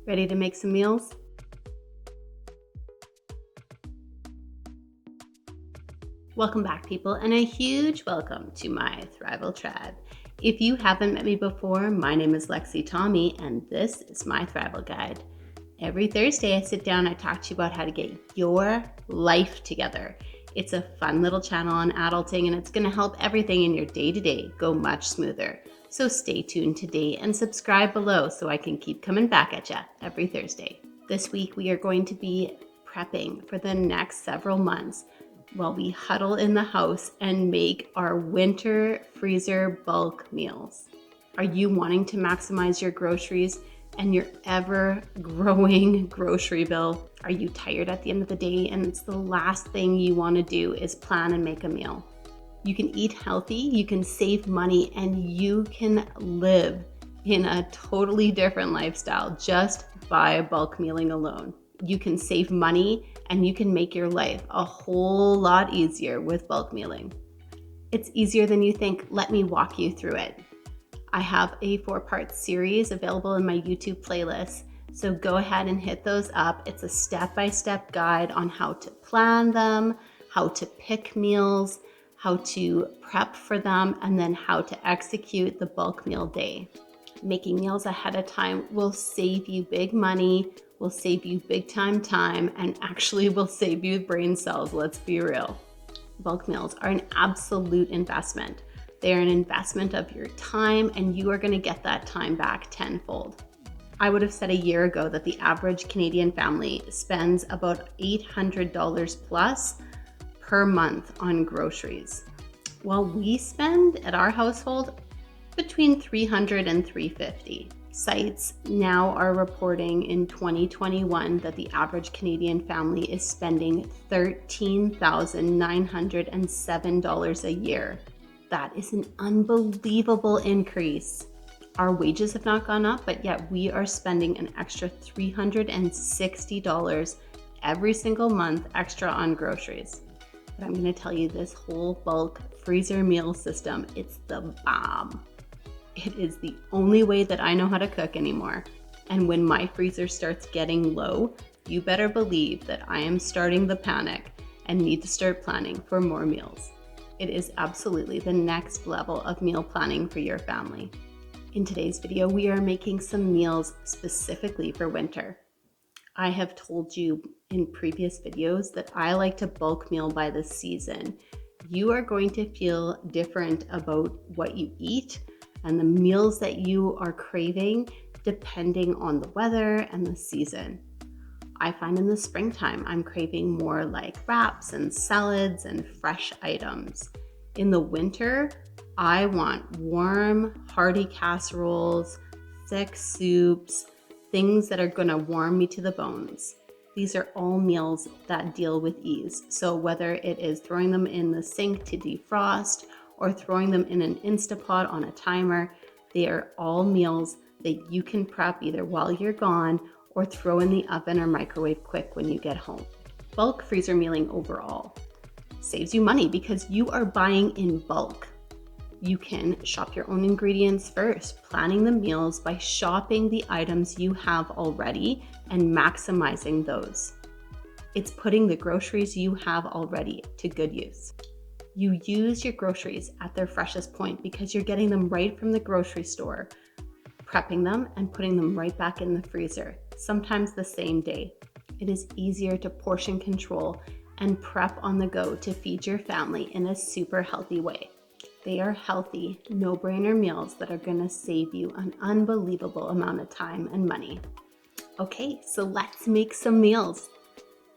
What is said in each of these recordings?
Ready to make some meals? Welcome back, people, and a huge welcome to My Thrival tribe. If you haven't met me before, my name is Lexi Tommy, and this is My Thrival Guide. Every Thursday, I sit down and I talk to you about how to get your life together. It's a fun little channel on adulting, and it's going to help everything in your day-to-day go much smoother. So stay tuned today and subscribe below so I can keep coming back at you every Thursday. This week, we are going to be prepping for the next several months while we huddle in the house and make our winter freezer bulk meals. Are you wanting to maximize your groceries and your ever-growing grocery bill? Are you tired at the end of the day and it's the last thing you want to do is plan and make a meal? You can eat healthy, you can save money, and you can live in a totally different lifestyle just by bulk mealing alone. You can save money and you can make your life a whole lot easier with bulk mealing. It's easier than you think. Let me walk you through it. I have a 4-part series available in my YouTube playlist, so go ahead and hit those up. It's a step-by-step guide on how to plan them, how to pick meals, how to prep for them, and then how to execute the bulk meal day. Making meals ahead of time will save you big money, will save you big time, and actually will save you brain cells, let's be real. Bulk meals are an absolute investment. They are an investment of your time, and you are going to get that time back tenfold. I would have said a year ago that the average Canadian family spends about $800 plus per month on groceries, while we spend at our household between $300 and $350. Sites now are reporting in 2021 that the average Canadian family is spending $13,907 a year. That is an unbelievable increase. Our wages have not gone up, but yet we are spending an extra $360 every single month extra on groceries. But I'm going to tell you, this whole bulk freezer meal system, it's the bomb. It is the only way that I know how to cook anymore. And when my freezer starts getting low, you better believe that I am starting the panic and need to start planning for more meals. It is absolutely the next level of meal planning for your family. In today's video, we are making some meals specifically for winter. I have told you in previous videos that I like to bulk meal by the season. You are going to feel different about what you eat and the meals that you are craving depending on the weather and the season. I find in the springtime, I'm craving more like wraps and salads and fresh items. In the winter, I want warm, hearty casseroles, thick soups, things that are gonna warm me to the bones. These are all meals that deal with ease. So whether it is throwing them in the sink to defrost or throwing them in an Instapot on a timer, they are all meals that you can prep either while you're gone or throw in the oven or microwave quick when you get home. Bulk freezer mealing overall saves you money because you are buying in bulk. You can shop your own ingredients first, planning the meals by shopping the items you have already and maximizing those. It's putting the groceries you have already to good use. You use your groceries at their freshest point because you're getting them right from the grocery store, prepping them and putting them right back in the freezer, sometimes the same day. It is easier to portion control and prep on the go to feed your family in a super healthy way. They are healthy, no-brainer meals that are gonna save you an unbelievable amount of time and money. Okay, so let's make some meals.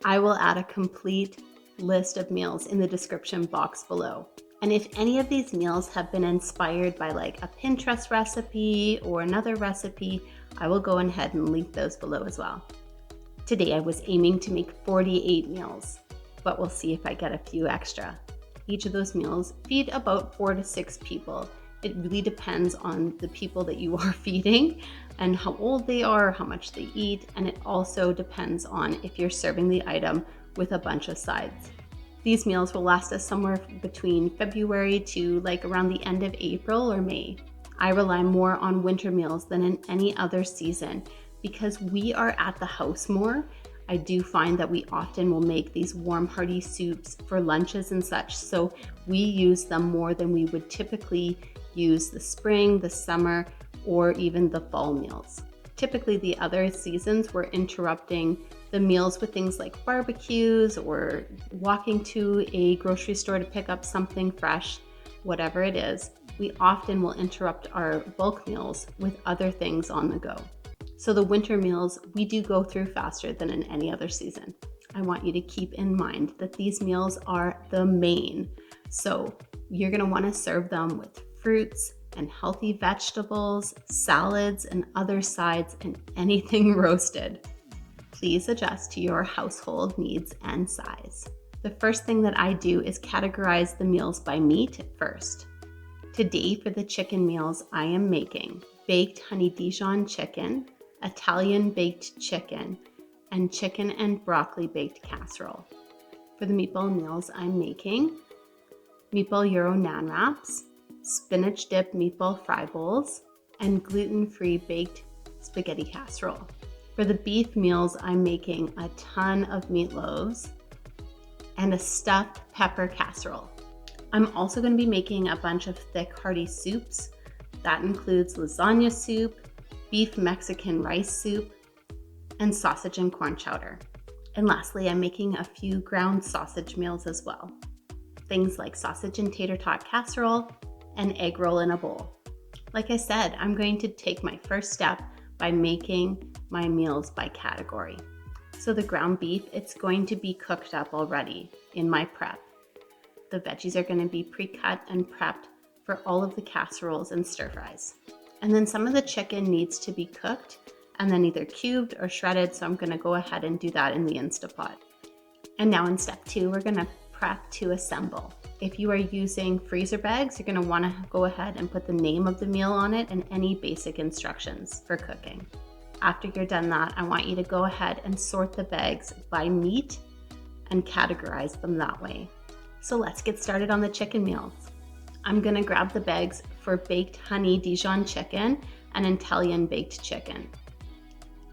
I will add a complete list of meals in the description box below. And if any of these meals have been inspired by like a Pinterest recipe or another recipe, I will go ahead and link those below as well. Today I was aiming to make 48 meals, but we'll see if I get a few extra. Each of those meals feed about 4 to 6 people. It really depends on the people that you are feeding and how old they are, how much they eat, and it also depends on if you're serving the item with a bunch of sides. These meals will last us somewhere between February to like around the end of April or May. I rely more on winter meals than in any other season because we are at the house more, I do find that we often will make these warm hearty soups for lunches and such. So we use them more than we would typically use the spring, the summer, or even the fall meals. Typically the other seasons we're interrupting the meals with things like barbecues or walking to a grocery store to pick up something fresh, whatever it is. We often will interrupt our bulk meals with other things on the go. So the winter meals, we do go through faster than in any other season. I want you to keep in mind that these meals are the main. So you're gonna wanna serve them with fruits and healthy vegetables, salads, and other sides, and anything roasted. Please adjust to your household needs and size. The first thing that I do is categorize the meals by meat first. Today for the chicken meals, I am making baked honey Dijon chicken, Italian baked chicken, and chicken and broccoli baked casserole. For the meatball meals, I'm making meatball Euro nan wraps, spinach dip meatball fry bowls, and gluten-free baked spaghetti casserole. For the beef meals, I'm making a ton of meatloaves and a stuffed pepper casserole. I'm also going to be making a bunch of thick hearty soups. That includes lasagna soup, beef Mexican rice soup, and sausage and corn chowder. And lastly, I'm making a few ground sausage meals as well. Things like sausage and tater tot casserole and egg roll in a bowl. Like I said, I'm going to take my first step by making my meals by category. So the ground beef, it's going to be cooked up already in my prep. The veggies are going to be pre-cut and prepped for all of the casseroles and stir fries. And then some of the chicken needs to be cooked and then either cubed or shredded, so I'm going to go ahead and do that in the Instapot. And now in step 2, we're going to prep to assemble. If you are using freezer bags, you're going to want to go ahead and put the name of the meal on it and any basic instructions for cooking. After you're done that, I want you to go ahead and sort the bags by meat and categorize them that way. So let's get started on the chicken meals. I'm gonna grab the bags for baked honey Dijon chicken and Italian baked chicken.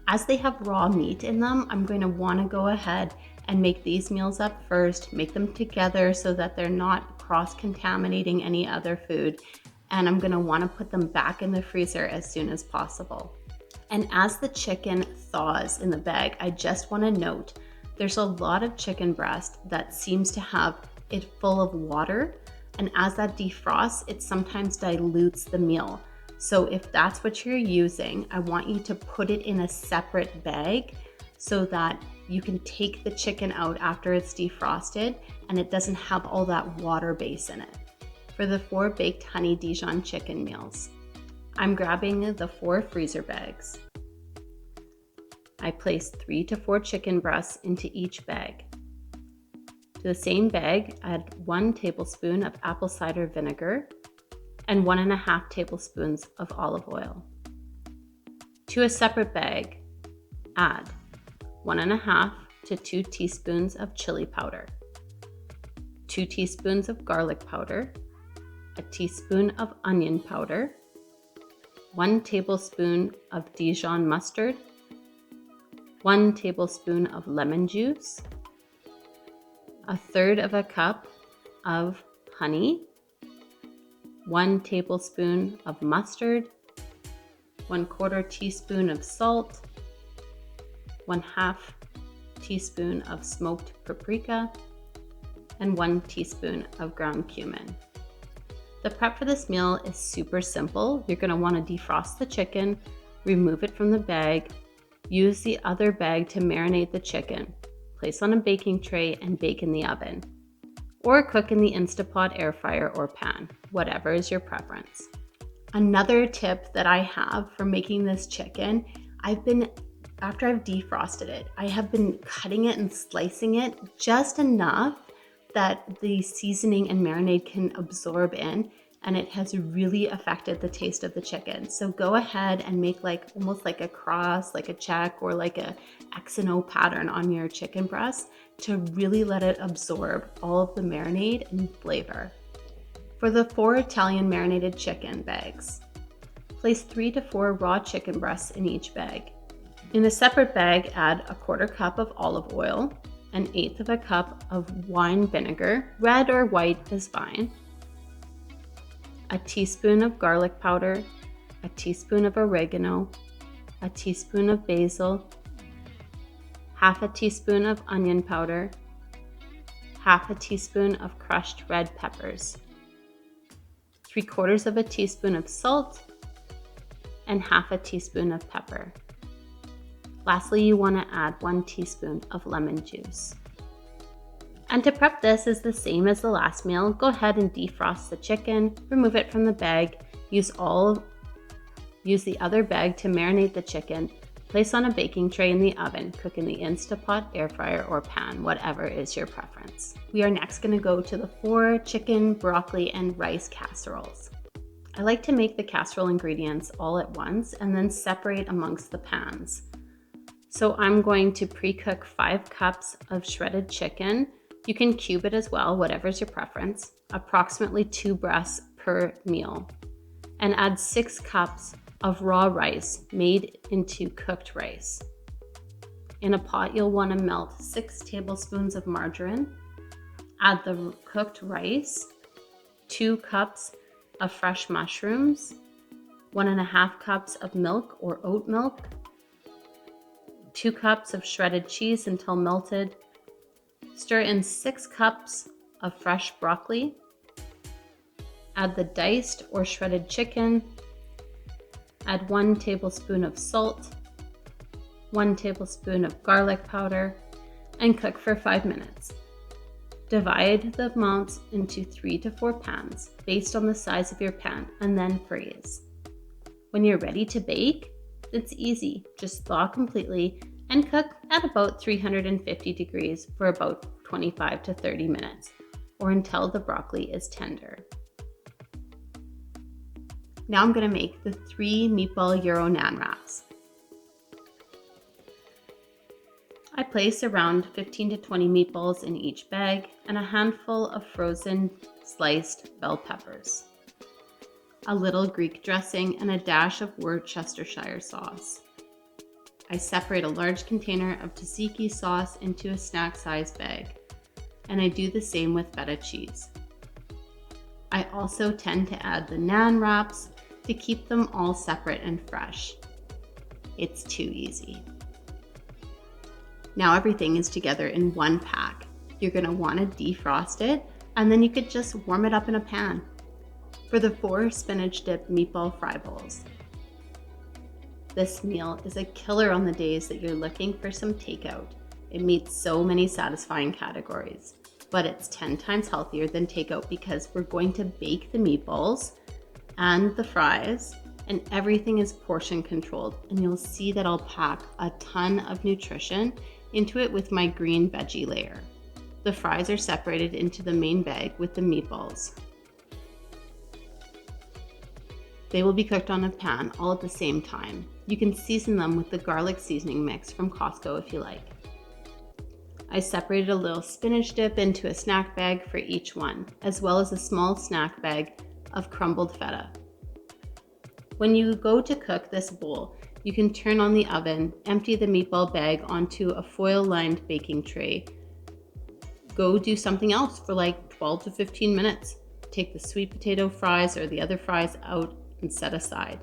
As they have raw meat in them, I'm going to want to go ahead and make these meals up first, make them together so that they're not cross-contaminating any other food, and I'm going to want to put them back in the freezer as soon as possible. And as the chicken thaws in the bag, I just want to note there's a lot of chicken breast that seems to have it full of water, and as that defrosts, it sometimes dilutes the meal. So if that's what you're using, I want you to put it in a separate bag so that you can take the chicken out after it's defrosted and it doesn't have all that water base in it. For the 4 baked honey Dijon chicken meals, I'm grabbing the 4 freezer bags. I place 3 to 4 chicken breasts into each bag. To the same bag, add 1 tablespoon of apple cider vinegar and 1.5 tablespoons of olive oil. To a separate bag, add 1.5 to 2 teaspoons of chili powder, 2 teaspoons of garlic powder, a teaspoon of onion powder, 1 tablespoon of Dijon mustard, 1 tablespoon of lemon juice, 1/3 cup of honey, 1 tablespoon of mustard, 1/4 teaspoon of salt, 1/2 teaspoon of smoked paprika, and 1 teaspoon of ground cumin. The prep for this meal is super simple. You're going to want to defrost the chicken, remove it from the bag, use the other bag to marinate the chicken, place on a baking tray and bake in the oven, or cook in the Instapot air fryer or pan, whatever is your preference. Another tip that I have for making this chicken, after I've defrosted it, I have been cutting it and slicing it just enough that the seasoning and marinade can absorb in, and it has really affected the taste of the chicken. So go ahead and make almost like a cross, like a check, or like a X and O pattern on your chicken breast to really let it absorb all of the marinade and flavor. For the 4 Italian marinated chicken bags, place 3 to 4 raw chicken breasts in each bag. In a separate bag, add a 1/4 cup of olive oil, 1/8 of a cup of wine vinegar, red or white is fine, a teaspoon of garlic powder, a teaspoon of oregano, a teaspoon of basil, 1/2 teaspoon of onion powder, 1/2 teaspoon of crushed red peppers, 3/4 teaspoon of salt, and 1/2 teaspoon of pepper. Lastly, you want to add 1 teaspoon of lemon juice. And to prep this is the same as the last meal. Go ahead and defrost the chicken, remove it from the bag, use the other bag to marinate the chicken, place on a baking tray in the oven, cook in the Instapot, air fryer, or pan, whatever is your preference. We are next going to go to the 4 chicken, broccoli, and rice casseroles. I like to make the casserole ingredients all at once and then separate amongst the pans. So I'm going to pre-cook 5 cups of shredded chicken. You can cube it as well, whatever's your preference, approximately 2 breasts per meal. And add 6 cups of raw rice made into cooked rice. In a pot, you'll want to melt 6 tablespoons of margarine, add the cooked rice, 2 cups of fresh mushrooms, 1.5 cups of milk or oat milk, 2 cups of shredded cheese until melted, stir in 6 cups of fresh broccoli, add the diced or shredded chicken, add 1 tablespoon of salt, 1 tablespoon of garlic powder, and cook for 5 minutes. Divide the amounts into 3 to 4 pans based on the size of your pan and then freeze. When you're ready to bake, it's easy. Just thaw completely and cook at about 350 degrees for about 25 to 30 minutes or until the broccoli is tender. Now I'm going to make the 3 meatball Euro naan wraps. I place around 15 to 20 meatballs in each bag and a handful of frozen sliced bell peppers, a little Greek dressing, and a dash of Worcestershire sauce. I separate a large container of tzatziki sauce into a snack-sized bag, and I do the same with feta cheese. I also tend to add the naan wraps to keep them all separate and fresh. It's too easy. Now everything is together in one pack. You're going to want to defrost it, and then you could just warm it up in a pan. For the 4 spinach dip meatball fry bowls. This meal is a killer on the days that you're looking for some takeout. It meets so many satisfying categories, but it's 10 times healthier than takeout because we're going to bake the meatballs and the fries, and everything is portion controlled, and you'll see that I'll pack a ton of nutrition into it with my green veggie layer. The fries are separated into the main bag with the meatballs. They will be cooked on a pan all at the same time. You can season them with the garlic seasoning mix from Costco if you like. I separated a little spinach dip into a snack bag for each one, as well as a small snack bag of crumbled feta. When you go to cook this bowl, you can turn on the oven, empty the meatball bag onto a foil-lined baking tray. Go do something else for like 12 to 15 minutes. Take the sweet potato fries or the other fries out and set aside.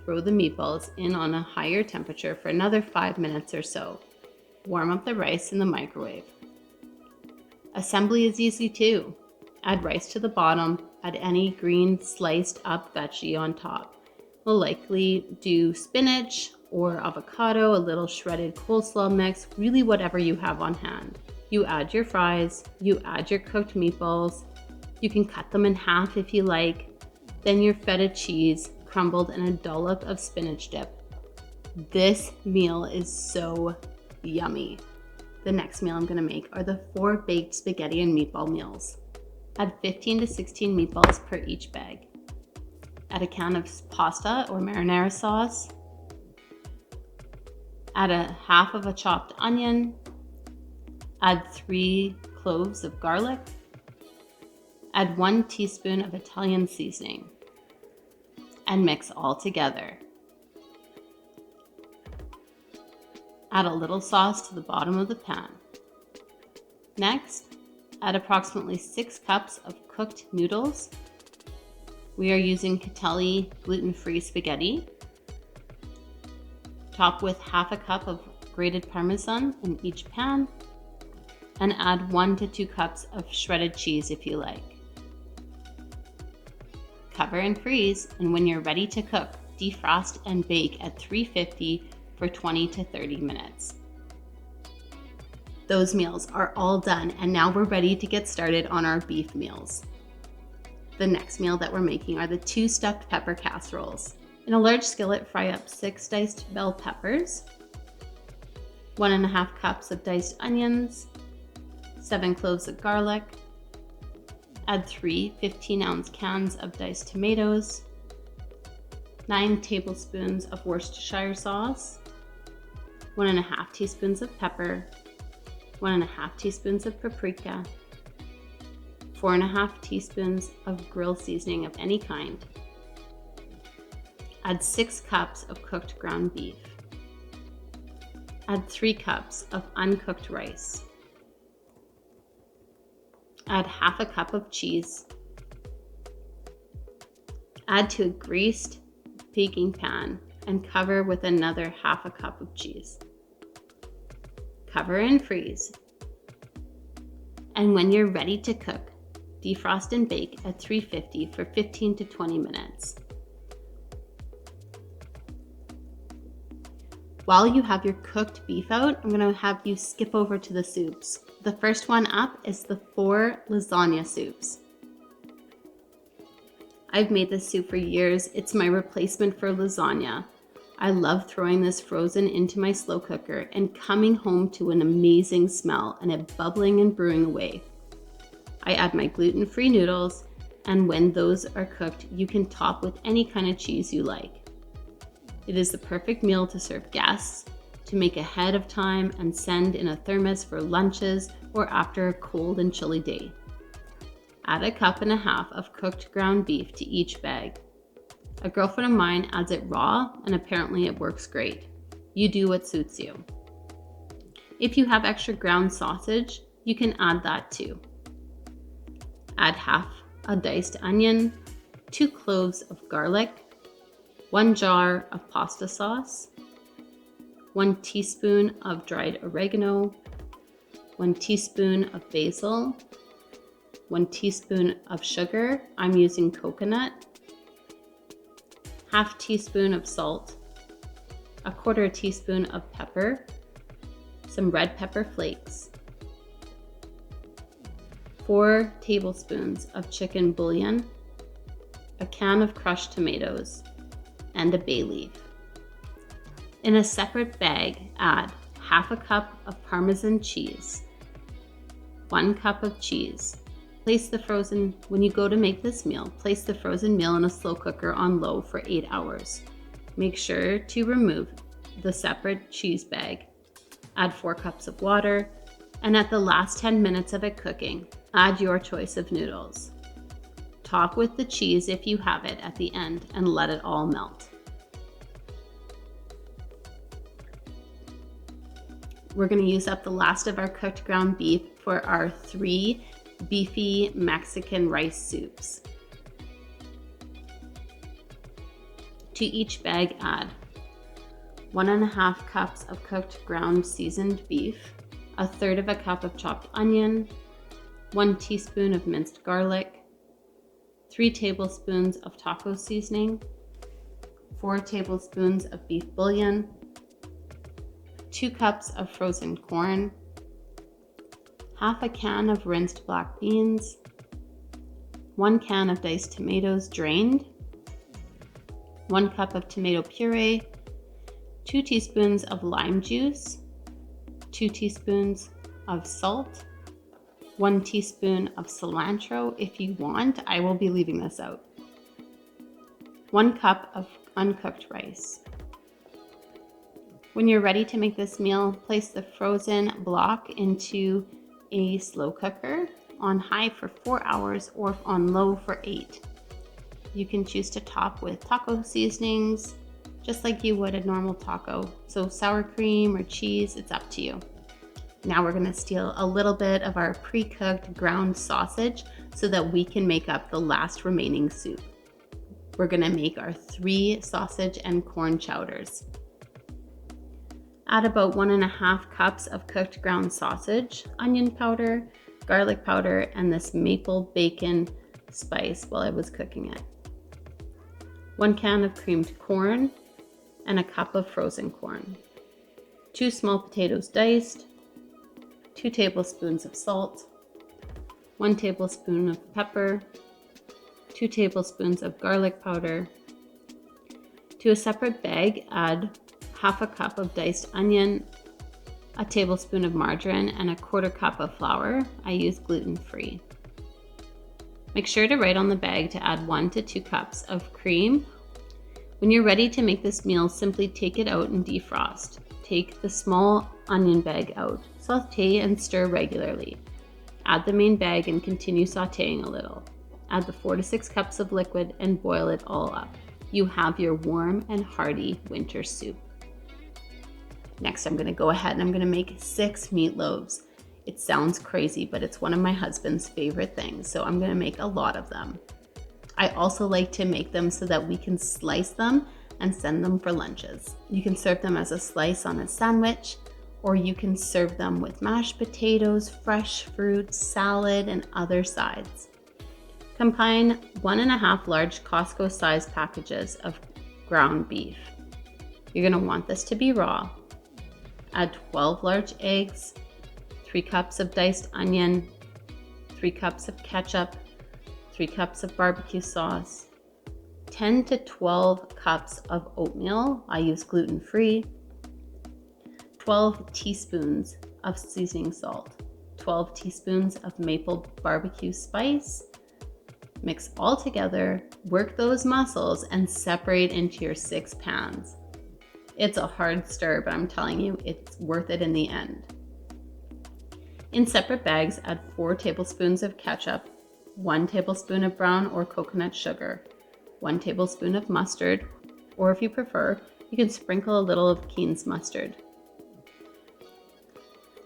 Throw the meatballs in on a higher temperature for another 5 minutes or so. Warm up the rice in the microwave. Assembly is easy too. Add rice to the bottom, add any green sliced up veggie on top. We'll likely do spinach or avocado, a little shredded coleslaw mix, really whatever you have on hand. You add your fries, you add your cooked meatballs, you can cut them in half if you like, then your feta cheese crumbled and a dollop of spinach dip. This meal is so yummy. The next meal I'm gonna make are the 4 baked spaghetti and meatball meals. Add 15 to 16 meatballs per each bag. Add a can of pasta or marinara sauce. Add a half of a chopped onion. Add 3 cloves of garlic. Add 1 teaspoon of Italian seasoning. And mix all together. Add a little sauce to the bottom of the pan. Next, add approximately 6 cups of cooked noodles. We are using Catelli gluten-free spaghetti. Top with half a cup of grated Parmesan in each pan, and add 1 to 2 cups of shredded cheese if you like. Cover and freeze, and when you're ready to cook, defrost and bake at 350 for 20 to 30 minutes. Those meals are all done, and now we're ready to get started on our beef meals. The next meal that we're making are the 2 stuffed pepper casseroles. In a large skillet, fry up 6 diced bell peppers, 1.5 cups of diced onions, 7 cloves of garlic. Add 3 15-ounce cans of diced tomatoes, 9 tablespoons of Worcestershire sauce, 1.5 teaspoons of pepper, 1.5 teaspoons of paprika, 4.5 teaspoons of grill seasoning of any kind. Add 6 cups of cooked ground beef. Add 3 cups of uncooked rice. Add half a cup of cheese. Add to a greased baking pan and cover with another half a cup of cheese. Cover and freeze. And when you're ready to cook, defrost and bake at 350 for 15 to 20 minutes. While you have your cooked beef out, I'm going to have you skip over to the soups. The first one up is the 4 lasagna soups. I've made this soup for years. It's my replacement for lasagna. I love throwing this frozen into my slow cooker and coming home to an amazing smell and it bubbling and brewing away. I add my gluten-free noodles, and when those are cooked, you can top with any kind of cheese you like. It is the perfect meal to serve guests, to make ahead of time and send in a thermos for lunches or after a cold and chilly day. Add 1.5 cups of cooked ground beef to each bag. A girlfriend of mine adds it raw, and apparently it works great. You do what suits you. If you have extra ground sausage, you can add that too. Add half a diced onion, 2 cloves of garlic, 1 jar of pasta sauce, 1 teaspoon of dried oregano, 1 teaspoon of basil, 1 teaspoon of sugar, I'm using coconut, half teaspoon of salt, 1/4 teaspoon of pepper, some red pepper flakes, 4 tablespoons of chicken bouillon, a can of crushed tomatoes, and a bay leaf. In a separate bag, add half a cup of Parmesan cheese, 1 cup of cheese. When you go to make this meal, place the frozen meal in a slow cooker on low for 8 hours. Make sure to remove the separate cheese bag. Add 4 cups of water, and at the last 10 minutes of it cooking, add your choice of noodles. Top with the cheese if you have it at the end and let it all melt. We're going to use up the last of our cooked ground beef for our 3 beefy Mexican rice soups. To each bag, add 1.5 cups of cooked ground seasoned beef, 1/3 cup of chopped onion, 1 teaspoon of minced garlic, 3 tablespoons of taco seasoning, 4 tablespoons of beef bouillon, 2 cups of frozen corn, half a can of rinsed black beans, 1 can of diced tomatoes drained, 1 cup of tomato puree, 2 teaspoons of lime juice, 2 teaspoons of salt, 1 teaspoon of cilantro if you want. I will be leaving this out. 1 cup of uncooked rice. When you're ready to make this meal, place the frozen block into a slow cooker on high for 4 hours or on low for 8. You can choose to top with taco seasonings, just like you would a normal taco. So sour cream or cheese, it's up to you. Now we're gonna steal a little bit of our pre-cooked ground sausage so that we can make up the last remaining soup. We're gonna make our 3 sausage and corn chowders. Add about 1.5 cups of cooked ground sausage, onion powder, garlic powder, and this maple bacon spice while I was cooking it. 1 can of creamed corn and a cup of frozen corn. 2 small potatoes diced, 2 tablespoons of salt, 1 tablespoon of pepper, 2 tablespoons of garlic powder. To a separate bag, add 1/2 cup of diced onion, a tablespoon of margarine, and 1/4 cup of flour. I use gluten-free. Make sure to write on the bag to add 1 to 2 cups of cream. When you're ready to make this meal, simply take it out and defrost. Take the small onion bag out. Saute and stir regularly. Add the main bag and continue sauteing a little. Add the 4 to 6 cups of liquid and boil it all up. You have your warm and hearty winter soup. Next, I'm gonna go ahead and I'm gonna make 6 meatloaves. It sounds crazy, but it's one of my husband's favorite things, so I'm gonna make a lot of them. I also like to make them so that we can slice them and send them for lunches. You can serve them as a slice on a sandwich, or you can serve them with mashed potatoes, fresh fruit, salad, and other sides. Combine 1.5 large Costco-sized packages of ground beef. You're gonna want this to be raw. Add 12 large eggs, 3 cups of diced onion, 3 cups of ketchup, 3 cups of barbecue sauce, 10 to 12 cups of oatmeal. I use gluten-free, 12 teaspoons of seasoning salt, 12 teaspoons of maple barbecue spice. Mix all together, work those muscles, and separate into your 6 pans. It's a hard stir, but I'm telling you, it's worth it in the end. In separate bags, add 4 tablespoons of ketchup, 1 tablespoon of brown or coconut sugar, 1 tablespoon of mustard, or if you prefer, you can sprinkle a little of Keen's mustard.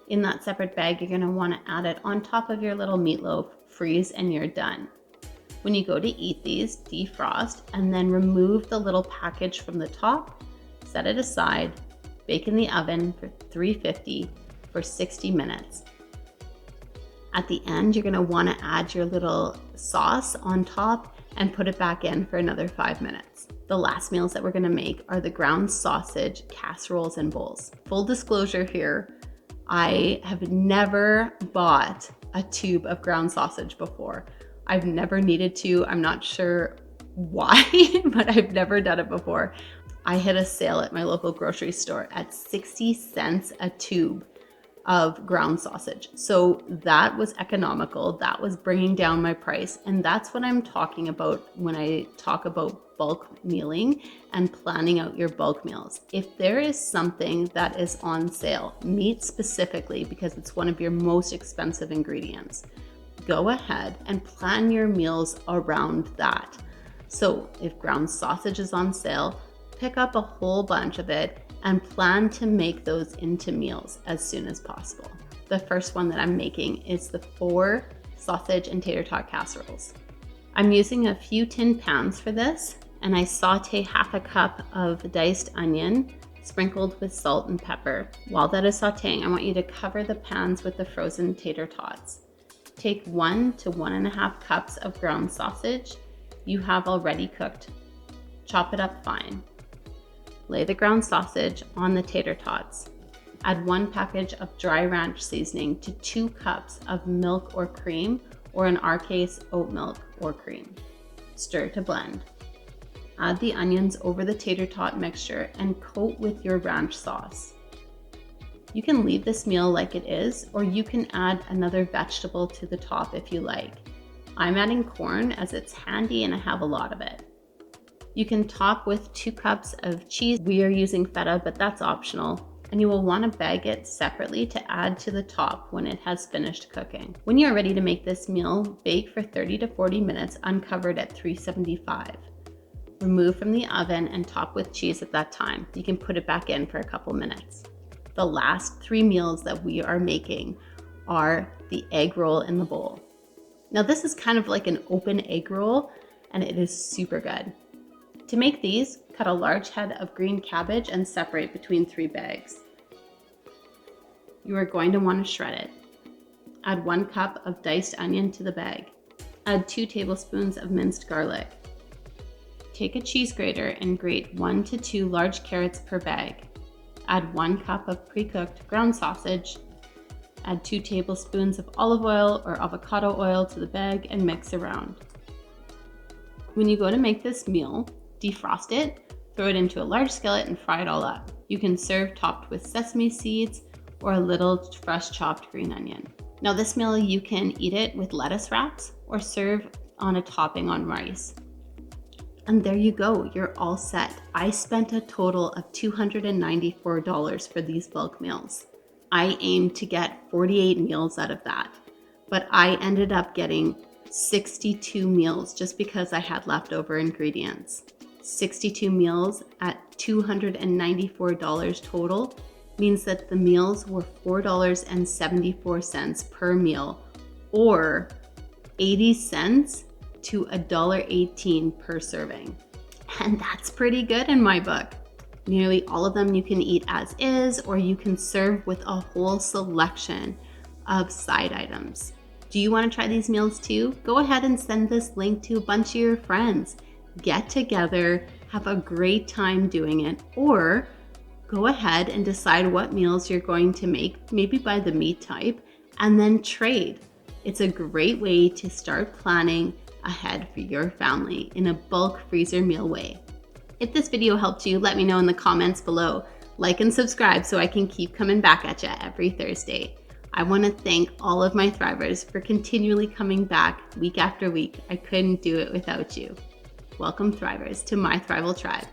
In that separate bag, you're gonna wanna add it on top of your little meatloaf, freeze, and you're done. When you go to eat these, defrost and then remove the little package from the top, set it aside, bake in the oven for 350 for 60 minutes. At the end, you're gonna wanna add your little sauce on top and put it back in for another 5 minutes. The last meals that we're gonna make are the ground sausage, casseroles, and bowls. Full disclosure here, I have never bought a tube of ground sausage before. I've never needed to. I'm not sure why, but I've never done it before. I hit a sale at my local grocery store at 60 cents a tube of ground sausage. So that was economical. That was bringing down my price. And that's what I'm talking about when I talk about bulk mealing and planning out your bulk meals. If there is something that is on sale, meat specifically, because it's one of your most expensive ingredients, go ahead and plan your meals around that. So if ground sausage is on sale, pick up a whole bunch of it and plan to make those into meals as soon as possible. The first one that I'm making is the 4 sausage and tater tot casseroles. I'm using a few tin pans for this, and I saute 1/2 cup of diced onion sprinkled with salt and pepper. While that is sauteing, I want you to cover the pans with the frozen tater tots. Take 1 to 1.5 cups of ground sausage you have already cooked. Chop it up fine. Lay the ground sausage on the tater tots. Add 1 package of dry ranch seasoning to 2 cups of milk or cream, or in our case, oat milk or cream. Stir to blend. Add the onions over the tater tot mixture and coat with your ranch sauce. You can leave this meal like it is, or you can add another vegetable to the top if you like. I'm adding corn as it's handy and I have a lot of it. You can top with 2 cups of cheese. We are using feta, but that's optional. And you will want to bag it separately to add to the top when it has finished cooking. When you're ready to make this meal, bake for 30 to 40 minutes uncovered at 375. Remove from the oven and top with cheese at that time. You can put it back in for a couple minutes. The last 3 meals that we are making are the egg roll in the bowl. Now this is kind of like an open egg roll and it is super good. To make these, cut a large head of green cabbage and separate between 3 bags. You are going to want to shred it. Add 1 cup of diced onion to the bag. Add 2 tablespoons of minced garlic. Take a cheese grater and grate 1 to 2 large carrots per bag. Add 1 cup of pre-cooked ground sausage. Add 2 tablespoons of olive oil or avocado oil to the bag and mix around. When you go to make this meal, defrost it, throw it into a large skillet and fry it all up. You can serve topped with sesame seeds or a little fresh chopped green onion. Now this meal you can eat it with lettuce wraps or serve on a topping on rice. And there you go, you're all set. I spent a total of $294 for these bulk meals. I aimed to get 48 meals out of that, but I ended up getting 62 meals just because I had leftover ingredients. 62 meals at $294 total means that the meals were $4.74 per meal, or 80 cents to $1.18 per serving. And that's pretty good in my book. Nearly all of them you can eat as is, or you can serve with a whole selection of side items. Do you want to try these meals too? Go ahead and send this link to a bunch of your friends. Get together, have a great time doing it, or go ahead and decide what meals you're going to make, maybe by the meat type, and then trade. It's a great way to start planning ahead for your family in a bulk freezer meal way. If this video helped you, let me know in the comments below. Like and subscribe so I can keep coming back at you every Thursday. I want to thank all of my Thrivers for continually coming back week after week. I couldn't do it without you. Welcome Thrivers to My Thrival Tribe.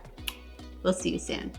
We'll see you soon.